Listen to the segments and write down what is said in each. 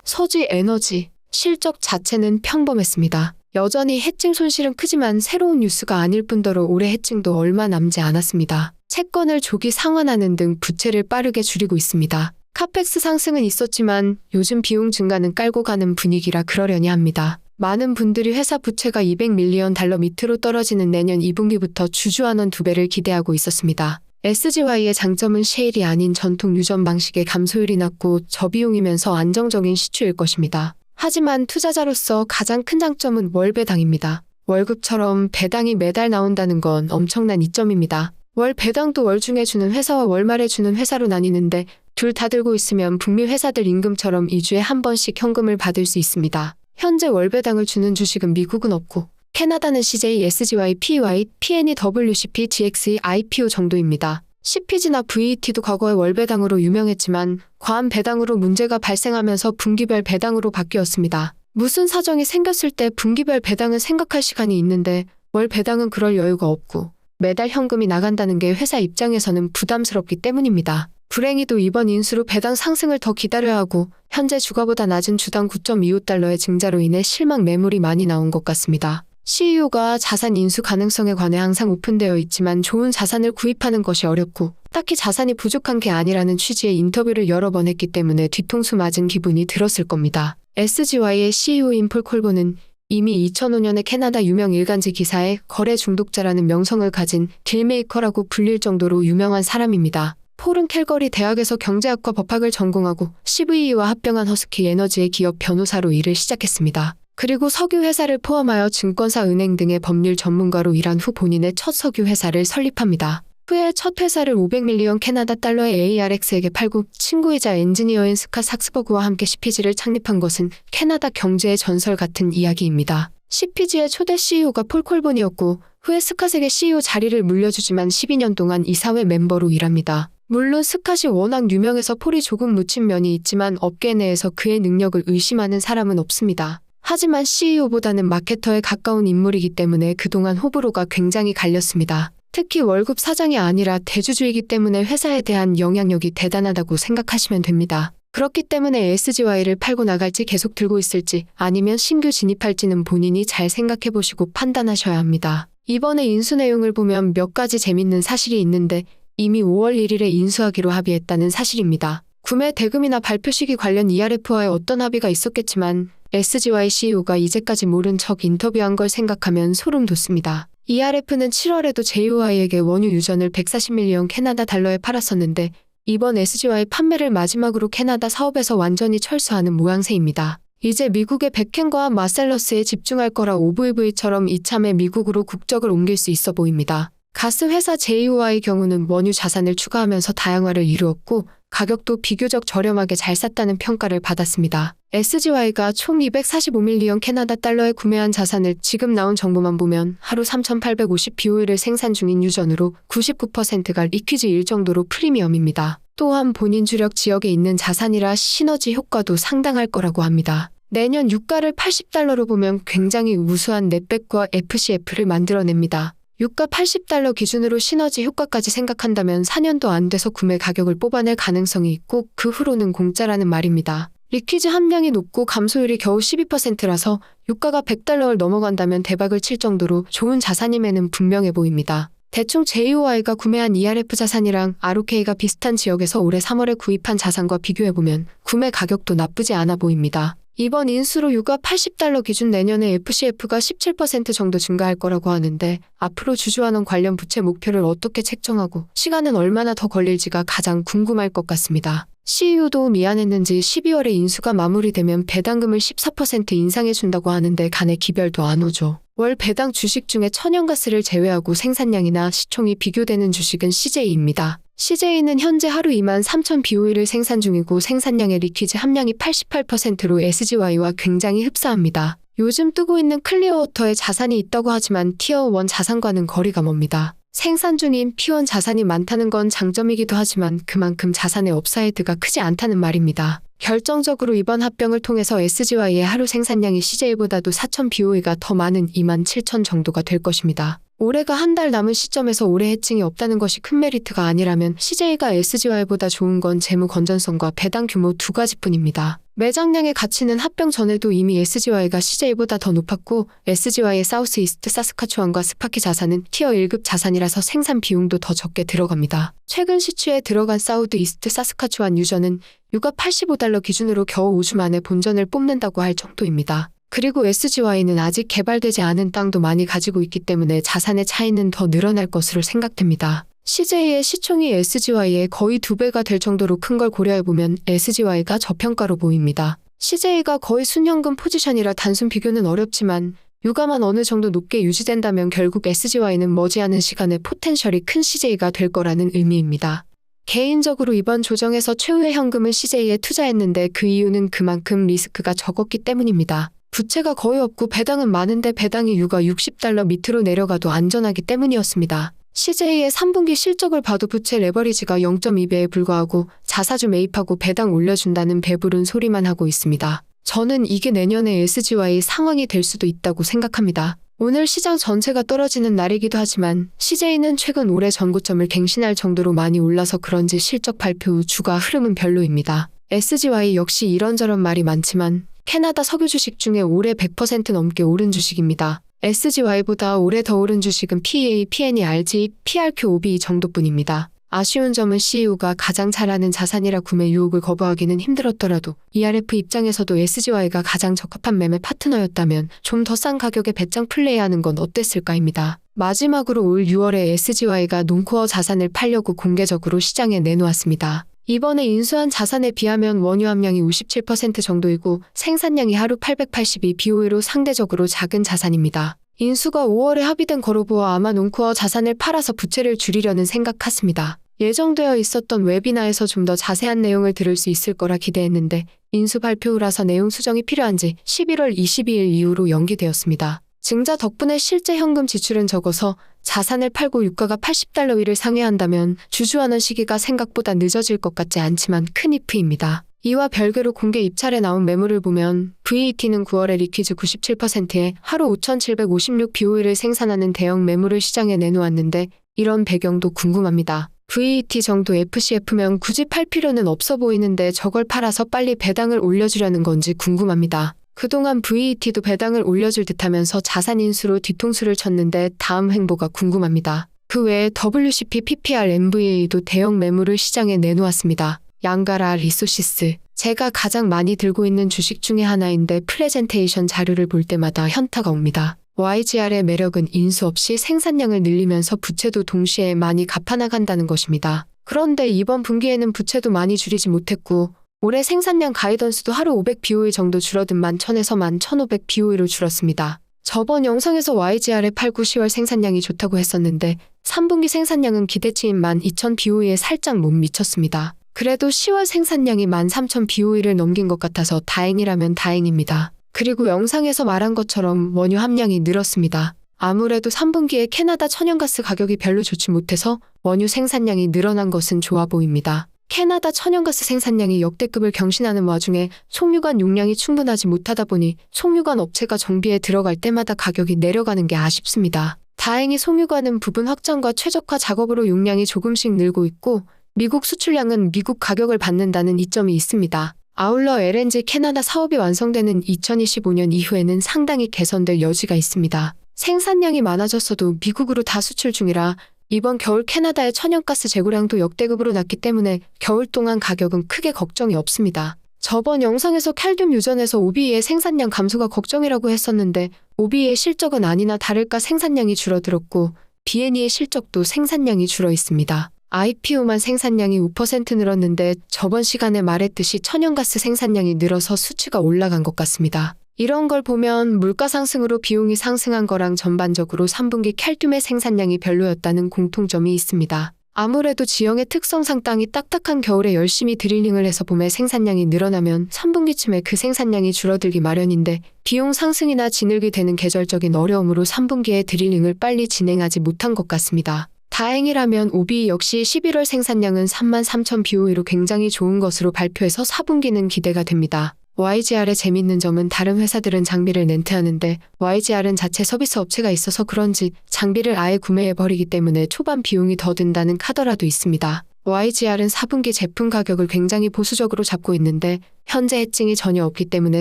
서지 에너지, 실적 자체는 평범했습니다. 여전히 해칭 손실은 크지만 새로운 뉴스가 아닐 뿐더러 올해 해칭도 얼마 남지 않았습니다. 채권을 조기 상환하는 등 부채를 빠르게 줄이고 있습니다. 카펙스 상승은 있었지만 요즘 비용 증가는 깔고 가는 분위기라 그러려니 합니다. 많은 분들이 회사 부채가 200밀리언 달러 밑으로 떨어지는 내년 2분기부터 주주환원 2배를 기대하고 있었습니다. SGY의 장점은 셰일이 아닌 전통 유전 방식의 감소율이 낮고 저비용이면서 안정적인 시추일 것입니다. 하지만 투자자로서 가장 큰 장점은 월 배당입니다. 월급처럼 배당이 매달 나온다는 건 엄청난 이점입니다. 월 배당도 월 중에 주는 회사와 월말에 주는 회사로 나뉘는데 둘 다 들고 있으면 북미 회사들 임금처럼 2주에 한 번씩 현금을 받을 수 있습니다. 현재 월 배당을 주는 주식은 미국은 없고 캐나다는 CJ, SGY, PY, PNEWCP, GXE, IPO 정도입니다. CPG나 VET도 과거에 월 배당으로 유명했지만 과한 배당으로 문제가 발생하면서 분기별 배당으로 바뀌었습니다. 무슨 사정이 생겼을 때 분기별 배당은 생각할 시간이 있는데 월 배당은 그럴 여유가 없고 매달 현금이 나간다는 게 회사 입장에서는 부담스럽기 때문입니다. 불행히도 이번 인수로 배당 상승을 더 기다려야 하고 현재 주가보다 낮은 주당 9.25달러의 증자로 인해 실망 매물이 많이 나온 것 같습니다. CEO가 자산 인수 가능성에 관해 항상 오픈되어 있지만 좋은 자산을 구입하는 것이 어렵고 딱히 자산이 부족한 게 아니라는 취지의 인터뷰를 여러 번 했기 때문에 뒤통수 맞은 기분이 들었을 겁니다. SGY의 CEO인 폴 콜보는 이미 2005년에 캐나다 유명 일간지 기사에 거래 중독자라는 명성을 가진 딜메이커라고 불릴 정도로 유명한 사람입니다. 폴은 캘거리 대학에서 경제학과 법학을 전공하고 CVE와 합병한 허스키 에너지의 기업 변호사로 일을 시작했습니다. 그리고 석유 회사를 포함하여 증권사, 은행 등의 법률 전문가로 일한 후 본인의 첫 석유 회사를 설립합니다. 후에 첫 회사를 500밀리언 캐나다 달러의 ARX에게 팔고 친구이자 엔지니어인 스캇 삭스버그와 함께 CPG를 창립한 것은 캐나다 경제의 전설 같은 이야기입니다. CPG의 초대 CEO가 폴 콜본이었고 후에 스캇에게 CEO 자리를 물려주지만 12년 동안 이사회 멤버로 일합니다. 물론 스캇이 워낙 유명해서 폴이 조금 묻힌 면이 있지만 업계 내에서 그의 능력을 의심하는 사람은 없습니다. 하지만 CEO보다는 마케터에 가까운 인물이기 때문에 그동안 호불호가 굉장히 갈렸습니다. 특히 월급 사장이 아니라 대주주이기 때문에 회사에 대한 영향력이 대단하다고 생각하시면 됩니다. 그렇기 때문에 SGY를 팔고 나갈지 계속 들고 있을지 아니면 신규 진입할지는 본인이 잘 생각해보시고 판단하셔야 합니다. 이번에 인수 내용을 보면 몇 가지 재밌는 사실이 있는데 이미 5월 1일에 인수하기로 합의했다는 사실입니다. 구매 대금이나 발표 시기 관련 ERF와의 어떤 합의가 있었겠지만 SGY CEO가 이제까지 모른 척 인터뷰한 걸 생각하면 소름 돋습니다. ERF는 7월에도 JOI에게 원유 유전을 140밀리언 캐나다 달러에 팔았었는데 이번 SGY 판매를 마지막으로 캐나다 사업에서 완전히 철수하는 모양새입니다. 이제 미국의 백켄과 마셀러스에 집중할 거라 OVV처럼 이참에 미국으로 국적을 옮길 수 있어 보입니다. 가스 회사 JOI의 경우는 원유 자산을 추가하면서 다양화를 이루었고 가격도 비교적 저렴하게 잘 샀다는 평가를 받았습니다. SGY가 총 245밀리언 캐나다 달러에 구매한 자산을 지금 나온 정보만 보면 하루 3,850BOE를 생산 중인 유전으로 99%가 리퀴즈일 정도로 프리미엄입니다. 또한 본인 주력 지역에 있는 자산이라 시너지 효과도 상당할 거라고 합니다. 내년 유가를 80달러로 보면 굉장히 우수한 넷백과 FCF를 만들어냅니다. 유가 80달러 기준으로 시너지 효과까지 생각한다면 4년도 안 돼서 구매 가격을 뽑아낼 가능성이 있고 그 후로는 공짜라는 말입니다. 리퀴즈 함량이 높고 감소율이 겨우 12%라서 유가가 100달러를 넘어간다면 대박을 칠 정도로 좋은 자산임에는 분명해 보입니다. 대충 JOI가 구매한 ERF 자산이랑 ROK가 비슷한 지역에서 올해 3월에 구입한 자산과 비교해보면 구매 가격도 나쁘지 않아 보입니다. 이번 인수로 유가 80달러 기준 내년에 FCF가 17% 정도 증가할 거라고 하는데 앞으로 주주환원 관련 부채 목표를 어떻게 책정하고 시간은 얼마나 더 걸릴지가 가장 궁금할 것 같습니다. CEO도 미안했는지 12월에 인수가 마무리되면 배당금을 14% 인상해준다고 하는데 간에 기별도 안 오죠. 월 배당 주식 중에 천연가스를 제외하고 생산량이나 시총이 비교되는 주식은 CJ입니다. CJ는 현재 하루 23,000BOE를 생산 중이고 생산량의 리퀴즈 함량이 88%로 SGY와 굉장히 흡사합니다. 요즘 뜨고 있는 클리어워터에 자산이 있다고 하지만 티어1 자산과는 거리가 멉니다. 생산 중인 P1 자산이 많다는 건 장점이기도 하지만 그만큼 자산의 업사이드가 크지 않다는 말입니다. 결정적으로 이번 합병을 통해서 SGY의 하루 생산량이 CJ보다도 4,000BOE가 더 많은 27,000 정도가 될 것입니다. 올해가 한 달 남은 시점에서 올해 해칭이 없다는 것이 큰 메리트가 아니라면 CJ가 SGY보다 좋은 건 재무 건전성과 배당 규모 두 가지뿐입니다. 매장량의 가치는 합병 전에도 이미 SGY가 CJ보다 더 높았고 SGY의 사우스 이스트 사스카추안과 스파키 자산은 티어 1급 자산이라서 생산 비용도 더 적게 들어갑니다. 최근 시추에 들어간 사우드 이스트 사스카추안 유저는 유가 $85 기준으로 겨우 5주 만에 본전을 뽑는다고 할 정도입니다. 그리고 SGY는 아직 개발되지 않은 땅도 많이 가지고 있기 때문에 자산의 차이는 더 늘어날 것으로 생각됩니다. CJ의 시총이 SGY의 거의 2배가 될 정도로 큰 걸 고려해보면 SGY가 저평가로 보입니다. CJ가 거의 순현금 포지션이라 단순 비교는 어렵지만 유가만 어느 정도 높게 유지된다면 결국 SGY는 머지않은 시간에 포텐셜이 큰 CJ가 될 거라는 의미입니다. 개인적으로 이번 조정에서 최후의 현금을 CJ에 투자했는데 그 이유는 그만큼 리스크가 적었기 때문입니다. 부채가 거의 없고 배당은 많은데 배당이 유가 $60 밑으로 내려가도 안전하기 때문이었습니다. CJ의 3분기 실적을 봐도 부채 레버리지가 0.2배에 불과하고 자사주 매입하고 배당 올려준다는 배부른 소리만 하고 있습니다. 저는 이게 내년에 SGY 상황이 될 수도 있다고 생각합니다. 오늘 시장 전체가 떨어지는 날이기도 하지만 CJ는 최근 올해 전고점을 갱신할 정도로 많이 올라서 그런지 실적 발표 후 주가 흐름은 별로입니다. SGY 역시 이런저런 말이 많지만 캐나다 석유 주식 중에 올해 100% 넘게 오른 주식입니다. SGY보다 올해 더 오른 주식은 PEA, PNE, RG, PRQ, OBE 정도뿐입니다. 아쉬운 점은 CEO가 가장 잘하는 자산이라 구매 유혹을 거부하기는 힘들었더라도 ERF 입장에서도 SGY가 가장 적합한 매매 파트너였다면 좀 더 싼 가격에 배짱 플레이하는 건 어땠을까입니다. 마지막으로 올 6월에 SGY가 논코어 자산을 팔려고 공개적으로 시장에 내놓았습니다. 이번에 인수한 자산에 비하면 원유 함량이 57% 정도이고 생산량이 하루 882 BOE로 상대적으로 작은 자산입니다. 인수가 5월에 합의된 거로 보아 아마 논코어 자산을 팔아서 부채를 줄이려는 생각 같습니다. 예정되어 있었던 웨비나에서 좀 더 자세한 내용을 들을 수 있을 거라 기대했는데 인수 발표 후라서 내용 수정이 필요한지 11월 22일 이후로 연기되었습니다. 증자 덕분에 실제 현금 지출은 적어서 자산을 팔고 유가가 $80 위를 상회한다면 주주환원 시기가 생각보다 늦어질 것 같지 않지만 큰 if입니다. 이와 별개로 공개 입찰에 나온 매물을 보면 VET는 9월에 리퀴즈 97%에 하루 5,756 BOE를 생산하는 대형 매물을 시장에 내놓았는데 이런 배경도 궁금합니다. VET 정도 FCF면 굳이 팔 필요는 없어 보이는데 저걸 팔아서 빨리 배당을 올려주려는 건지 궁금합니다. 그동안 VET도 배당을 올려줄 듯하면서 자산 인수로 뒤통수를 쳤는데 다음 행보가 궁금합니다. 그 외에 WCP, PPR, MVA도 대형 매물을 시장에 내놓았습니다. 양가라 리소시스. 제가 가장 많이 들고 있는 주식 중에 하나인데 프레젠테이션 자료를 볼 때마다 현타가 옵니다. YGR의 매력은 인수 없이 생산량을 늘리면서 부채도 동시에 많이 갚아나간다는 것입니다. 그런데 이번 분기에는 부채도 많이 줄이지 못했고 올해 생산량 가이던스도 하루 500 BOE 정도 줄어든 11,000에서 11,500 BOE로 줄었습니다. 저번 영상에서 YGR의 8, 9, 10월 생산량이 좋다고 했었는데 3분기 생산량은 기대치인 12,000 BOE에 살짝 못 미쳤습니다. 그래도 10월 생산량이 13,000 BOE를 넘긴 것 같아서 다행이라면 다행입니다. 그리고 영상에서 말한 것처럼 원유 함량이 늘었습니다. 아무래도 3분기에 캐나다 천연가스 가격이 별로 좋지 못해서 원유 생산량이 늘어난 것은 좋아 보입니다. 캐나다 천연가스 생산량이 역대급을 경신하는 와중에 송유관 용량이 충분하지 못하다 보니 송유관 업체가 정비에 들어갈 때마다 가격이 내려가는 게 아쉽습니다. 다행히 송유관은 부분 확장과 최적화 작업으로 용량이 조금씩 늘고 있고 미국 수출량은 미국 가격을 받는다는 이점이 있습니다. 아울러 LNG 캐나다 사업이 완성되는 2025년 이후에는 상당히 개선될 여지가 있습니다. 생산량이 많아졌어도 미국으로 다 수출 중이라 이번 겨울 캐나다의 천연가스 재고량도 역대급으로 낮기 때문에 겨울 동안 가격은 크게 걱정이 없습니다. 저번 영상에서 칼륨 유전에서 OBE의 생산량 감소가 걱정이라고 했었는데 OBE의 실적은 아니나 다를까 생산량이 줄어들었고 BNE의 실적도 생산량이 줄어 있습니다. IPO만 생산량이 5% 늘었는데 저번 시간에 말했듯이 천연가스 생산량이 늘어서 수치가 올라간 것 같습니다. 이런 걸 보면 물가 상승으로 비용이 상승한 거랑 전반적으로 3분기 칼륨의 생산량이 별로였다는 공통점이 있습니다. 아무래도 지형의 특성상 땅이 딱딱한 겨울에 열심히 드릴링을 해서 봄에 생산량이 늘어나면 3분기쯤에 그 생산량이 줄어들기 마련인데 비용 상승이나 진흙이 되는 계절적인 어려움으로 3분기에 드릴링을 빨리 진행하지 못한 것 같습니다. 다행이라면 OBE 역시 11월 생산량은 33,000 BOE로 굉장히 좋은 것으로 발표해서 4분기는 기대가 됩니다. YGR의 재밌는 점은 다른 회사들은 장비를 렌트하는데 YGR은 자체 서비스 업체가 있어서 그런지 장비를 아예 구매해버리기 때문에 초반 비용이 더 든다는 카더라도 있습니다. YGR은 4분기 제품 가격을 굉장히 보수적으로 잡고 있는데 현재 해칭이 전혀 없기 때문에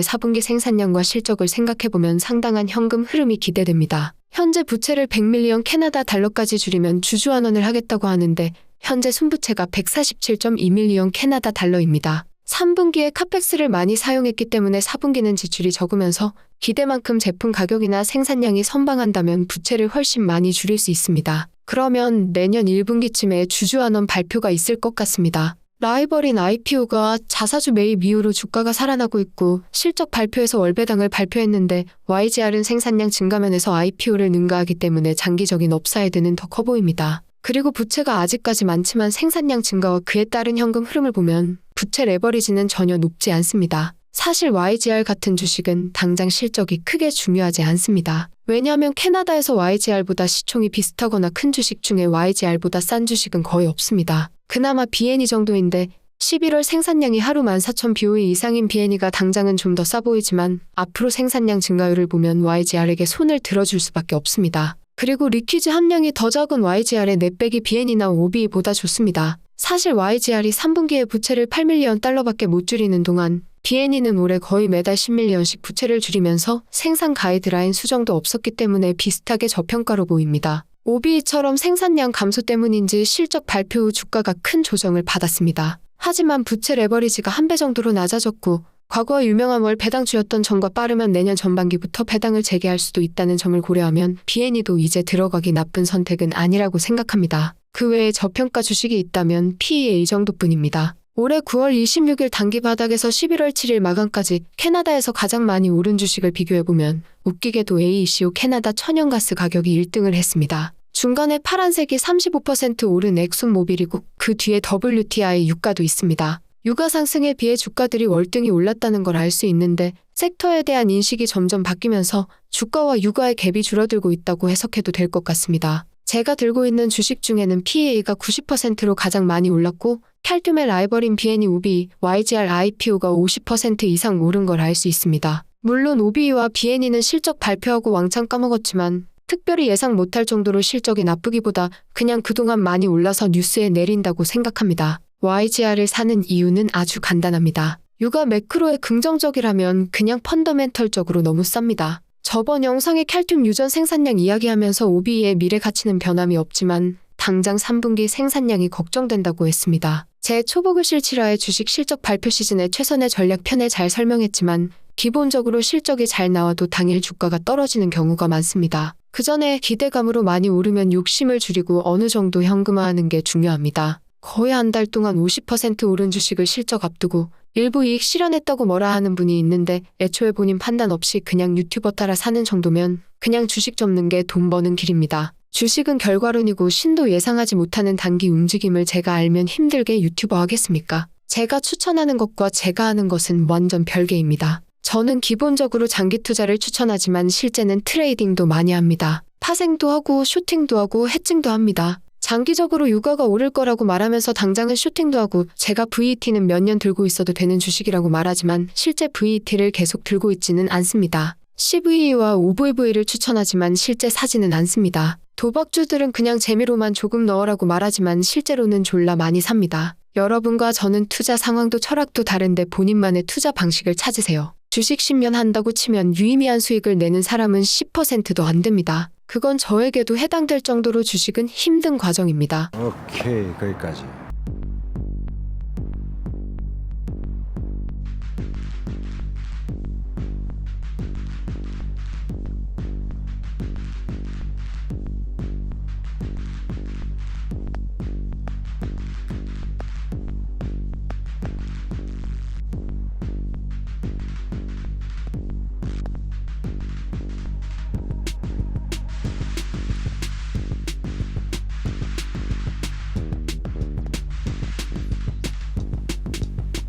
4분기 생산량과 실적을 생각해보면 상당한 현금 흐름이 기대됩니다. 현재 부채를 100밀리언 캐나다 달러까지 줄이면 주주환원을 하겠다고 하는데 현재 순부채가 147.2밀리언 캐나다 달러입니다. 3분기에 카펙스를 많이 사용했기 때문에 4분기는 지출이 적으면서 기대만큼 제품 가격이나 생산량이 선방한다면 부채를 훨씬 많이 줄일 수 있습니다. 그러면 내년 1분기쯤에 주주환원 발표가 있을 것 같습니다. 라이벌인 IPO가 자사주 매입 이후로 주가가 살아나고 있고 실적 발표에서 월배당을 발표했는데 YGR은 생산량 증가면에서 IPO를 능가하기 때문에 장기적인 업사이드는 더 커 보입니다. 그리고 부채가 아직까지 많지만 생산량 증가와 그에 따른 현금 흐름을 보면 부채 레버리지는 전혀 높지 않습니다. 사실 YGR 같은 주식은 당장 실적이 크게 중요하지 않습니다. 왜냐하면 캐나다에서 YGR보다 시총이 비슷하거나 큰 주식 중에 YGR보다 싼 주식은 거의 없습니다. 그나마 BNE 정도인데 11월 생산량이 하루 14,000BOE 이상인 BNE가 당장은 좀 더 싸 보이지만 앞으로 생산량 증가율을 보면 YGR에게 손을 들어줄 수밖에 없습니다. 그리고 리퀴즈 함량이 더 작은 YGR의 넷백이 BNE나 OBE보다 좋습니다. 사실 YGR이 3분기에 부채를 8밀리언 달러밖에 못 줄이는 동안 BNE는 올해 거의 매달 10밀리언씩 부채를 줄이면서 생산 가이드라인 수정도 없었기 때문에 비슷하게 저평가로 보입니다. OBE처럼 생산량 감소 때문인지 실적 발표 후 주가가 큰 조정을 받았습니다. 하지만 부채 레버리지가 한 배 정도로 낮아졌고 과거 유명한 월 배당주였던 전과 빠르면 내년 전반기부터 배당을 재개할 수도 있다는 점을 고려하면 BNE도 이제 들어가기 나쁜 선택은 아니라고 생각합니다. 그 외에 저평가 주식이 있다면 PE의 이 정도뿐입니다. 올해 9월 26일 단기 바닥에서 11월 7일 마감까지 캐나다에서 가장 많이 오른 주식을 비교해보면 웃기게도 AECO 캐나다 천연가스 가격이 1등을 했습니다. 중간에 파란색이 35% 오른 엑손모빌이고 그 뒤에 WTI 유가도 있습니다. 유가 상승에 비해 주가들이 월등히 올랐다는 걸 알 수 있는데 섹터에 대한 인식이 점점 바뀌면서 주가와 유가의 갭이 줄어들고 있다고 해석해도 될 것 같습니다. 제가 들고 있는 주식 중에는 PE가 90%로 가장 많이 올랐고 캘듐의 라이벌인 BNE OBE, YGR IPO가 50% 이상 오른 걸 알 수 있습니다. 물론 OBE와 BNE는 실적 발표하고 왕창 까먹었지만 특별히 예상 못할 정도로 실적이 나쁘기보다 그냥 그동안 많이 올라서 뉴스에 내린다고 생각합니다. YGR을 사는 이유는 아주 간단합니다. 유가 매크로에 긍정적이라면 그냥 펀더멘털적으로 너무 쌉니다. 저번 영상에 캘듐 유전 생산량 이야기하면서 OBE의 미래 가치는 변함이 없지만 당장 3분기 생산량이 걱정된다고 했습니다. 제 초보글실 7화의 주식 실적 발표 시즌의 최선의 전략편에 잘 설명했지만 기본적으로 실적이 잘 나와도 당일 주가가 떨어지는 경우가 많습니다. 그 전에 기대감으로 많이 오르면 욕심을 줄이고 어느 정도 현금화하는 게 중요합니다. 거의 한 달 동안 50% 오른 주식을 실적 앞두고 일부 이익 실현했다고 뭐라 하는 분이 있는데 애초에 본인 판단 없이 그냥 유튜버 따라 사는 정도면 그냥 주식 접는 게 돈 버는 길입니다. 주식은 결과론이고 신도 예상하지 못하는 단기 움직임을 제가 알면 힘들게 유튜버 하겠습니까? 제가 추천하는 것과 제가 하는 것은 완전 별개입니다. 저는 기본적으로 장기 투자를 추천하지만 실제는 트레이딩도 많이 합니다. 파생도 하고 쇼팅도 하고 해칭도 합니다. 장기적으로 유가가 오를 거라고 말하면서 당장은 쇼팅도 하고 제가 VET는 몇 년 들고 있어도 되는 주식이라고 말하지만 실제 VET를 계속 들고 있지는 않습니다. CVE와 OVV를 추천하지만 실제 사지는 않습니다. 도박주들은 그냥 재미로만 조금 넣으라고 말하지만 실제로는 졸라 많이 삽니다. 여러분과 저는 투자 상황도 철학도 다른데 본인만의 투자 방식을 찾으세요. 주식 10년 한다고 치면 유의미한 수익을 내는 사람은 10%도 안 됩니다. 그건 저에게도 해당될 정도로 주식은 힘든 과정입니다. 오케이, 거기까지.